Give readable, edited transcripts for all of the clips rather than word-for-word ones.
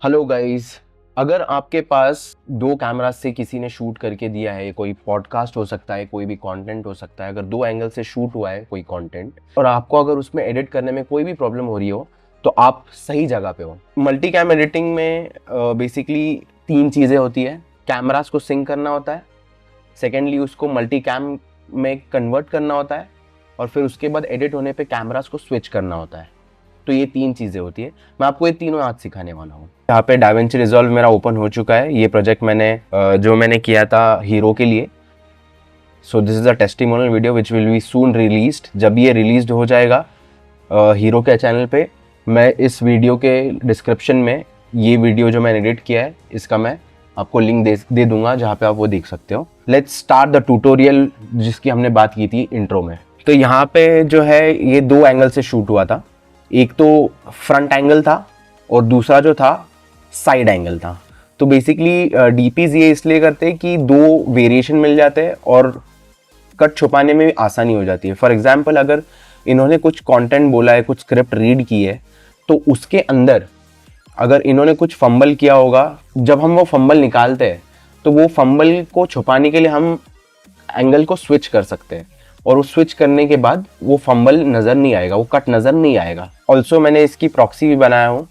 Hello guys. अगर आपके पास दो कैमरा से किसी ने शूट करके दिया है, कोई पॉडकास्ट हो सकता है, कोई भी कंटेंट हो सकता है, अगर दो एंगल से शूट हुआ है कोई कंटेंट और आपको अगर उसमें एडिट करने में कोई भी प्रॉब्लम हो रही हो तो आप सही जगह पे हो। मल्टी कैम एडिटिंग में बेसिकली तीन चीज़ें होती है। कैमरास को सिंक करना होता है, सेकेंडली उसको मल्टी कैम में कन्वर्ट करना होता है और फिर उसके बाद एडिट होने पे कैमरास को स्विच करना होता है। तो ये तीन चीज़ें होती है। मैं आपको ये तीनों आज सिखाने वाला हूँ। यहाँ पे डाविंची रिजॉल्व मेरा ओपन हो चुका है। ये प्रोजेक्ट मैंने किया था हीरो के लिए। So this is a testimonial video which will be soon released. जब ये रिलीज हो जाएगा हीरो के चैनल पे, मैं इस वीडियो के डिस्क्रिप्शन में ये वीडियो जो मैंने एडिट किया है इसका मैं आपको लिंक दे दूंगा जहाँ पे आप वो देख सकते हो। लेट्स स्टार्ट द ट्यूटोरियल जिसकी हमने बात की थी इंट्रो में। तो यहाँ पे जो है ये दो एंगल से शूट हुआ था। एक तो फ्रंट एंगल था और दूसरा जो था साइड एंगल था। तो बेसिकली डीपीज ये इसलिए करते हैं कि दो वेरिएशन मिल जाते हैं और कट छुपाने में भी आसानी हो जाती है। फॉर एग्जाम्पल, अगर इन्होंने कुछ कंटेंट बोला है, कुछ स्क्रिप्ट रीड की है, तो उसके अंदर अगर इन्होंने कुछ फंबल किया होगा, जब हम वो फंबल निकालते हैं तो वो फंबल को छुपाने के लिए हम एंगल को स्विच कर सकते हैं और उस स्विच करने के बाद वो फंबल नज़र नहीं आएगा, वो कट नज़र नहीं आएगा। ऑल्सो मैंने इसकी प्रॉक्सी भी बनाया हूँ।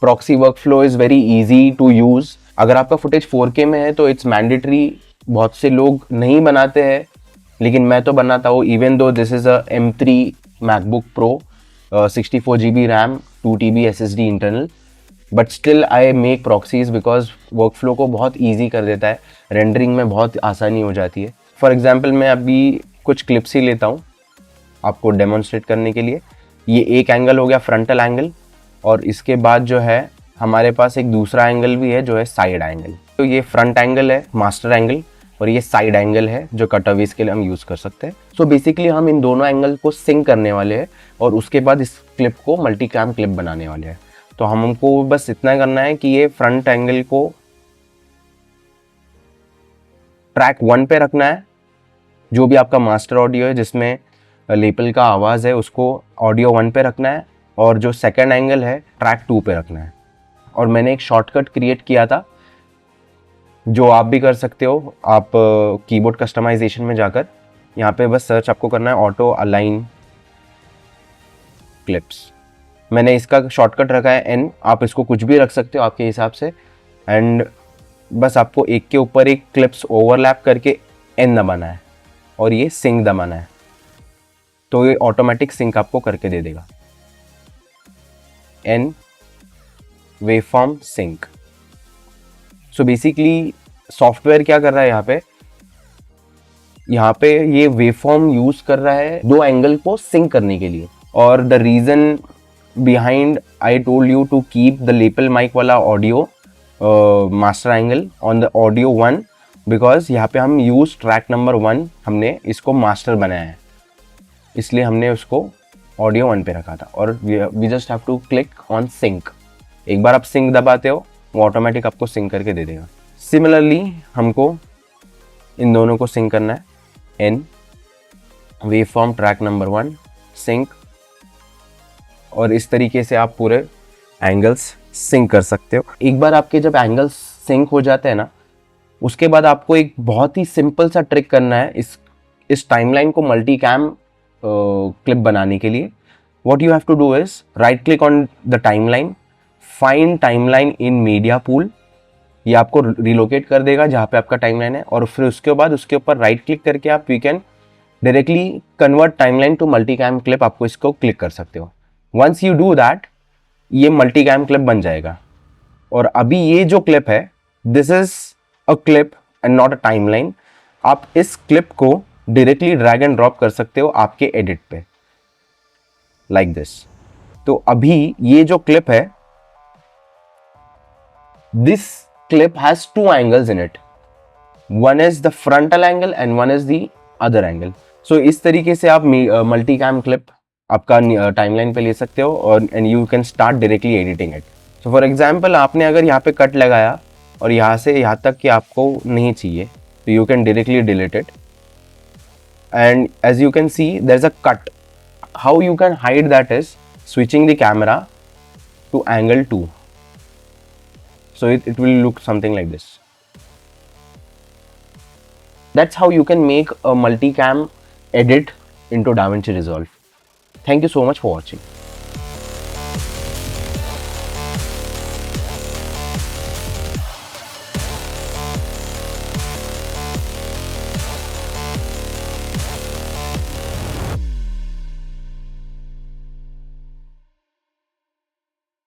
Proxy workflow is very easy to use. अगर आपका फुटेज 4K में है तो इट्स मैंडेटरी। बहुत से लोग नहीं बनाते हैं लेकिन मैं तो बनाता हूँ। Even though this is a M3 MacBook pro, 64 GB RAM, 2 TB SSD internal, but still I make proxies because workflow को बहुत ईजी कर देता है। रेंडरिंग में बहुत आसानी हो जाती है। फॉर एग्जाम्पल, मैं अभी कुछ क्लिप्स ही लेता हूँ आपको डेमोन्स्ट्रेट करने के लिए। ये एक एंगल हो गया फ्रंटल एंगल और इसके बाद जो है हमारे पास एक दूसरा एंगल भी है जो है साइड एंगल। तो ये फ्रंट एंगल है, मास्टर एंगल, और ये साइड एंगल है जो कटअवेज के लिए हम यूज़ कर सकते हैं। सो बेसिकली हम इन दोनों एंगल को सिंक करने वाले हैं और उसके बाद इस क्लिप को मल्टी कैम क्लिप बनाने वाले हैं। तो हमको बस इतना करना है कि ये फ्रंट एंगल को ट्रैक 1 पे रखना है, जो भी आपका मास्टर ऑडियो है जिसमें लेपल का आवाज़ है उसको ऑडियो 1 पे रखना है, और जो सेकंड एंगल है ट्रैक 2 पे रखना है। और मैंने एक शॉर्टकट क्रिएट किया था जो आप भी कर सकते हो। आप कीबोर्ड कस्टमाइजेशन में जाकर यहाँ पे बस सर्च आपको करना है ऑटो अलाइन क्लिप्स। मैंने इसका शॉर्टकट रखा है N। आप इसको कुछ भी रख सकते हो आपके हिसाब से। एंड बस आपको एक के ऊपर एक क्लिप्स ओवरलैप करके N दबाना है और ये सिंक दबाना है, तो ये ऑटोमेटिक सिंक आपको करके दे देगा। N waveform sync. So basically software क्या कर रहा है, यहाँ पे ये वेवफॉर्म यूज कर रहा है दो एंगल को सिंक करने के लिए। और the reason behind I told you to keep the lapel mic वाला audio master angle on the audio 1, because यहाँ पे हम यूज ट्रैक नंबर 1, हमने इसको मास्टर बनाया है इसलिए हमने उसको ऑडियो 1 पे रखा था। और we just have to click on sync. एक बार आप सिंक दबाते हो वो ऑटोमेटिक आपको सिंक करके दे देगा। सिमिलरली हमको इन दोनों को सिंक करना है। N waveform track number 1 sync, और इस तरीके से आप पूरे एंगल्स सिंक कर सकते हो। एक बार आपके जब एंगल्स सिंक हो जाते हैं ना, उसके बाद आपको एक बहुत ही सिंपल सा ट्रिक करना है इस टाइमलाइन को मल्टी कैम क्लिप बनाने के लिए। What you have to do is right click on the timeline, find timeline in media pool. ये आपको रिलोकेट कर देगा जहाँ पे आपका टाइमलाइन है, और फिर उसके बाद उसके ऊपर राइट क्लिक करके आप you can directly convert timeline to multi cam clip. आपको इसको क्लिक कर सकते हो। वंस यू डू दैट, ये मल्टी कैम क्लिप बन जाएगा। और अभी ये जो क्लिप है, this is a clip and not a timeline. आप इस क्लिप को डायरेक्टली ड्रैग एंड ड्रॉप कर सकते हो आपके एडिट पे, लाइक दिस। तो अभी ये जो क्लिप है, this clip has two angles in it. One is the frontal angle and one is the other angle. So इस तरीके से आप मल्टी कैम क्लिप आपका टाइमलाइन पे ले सकते हो और and you can start directly editing it. So for example, आपने अगर यहाँ पे कट लगाया और यहाँ से यहाँ तक कि आपको नहीं चाहिए तो you can directly delete it. And as you can see there is a cut. How you can hide that is switching the camera to angle 2. So it will look something like this. That's how you can make a multicam edit into DaVinci Resolve. Thank you so much for watching.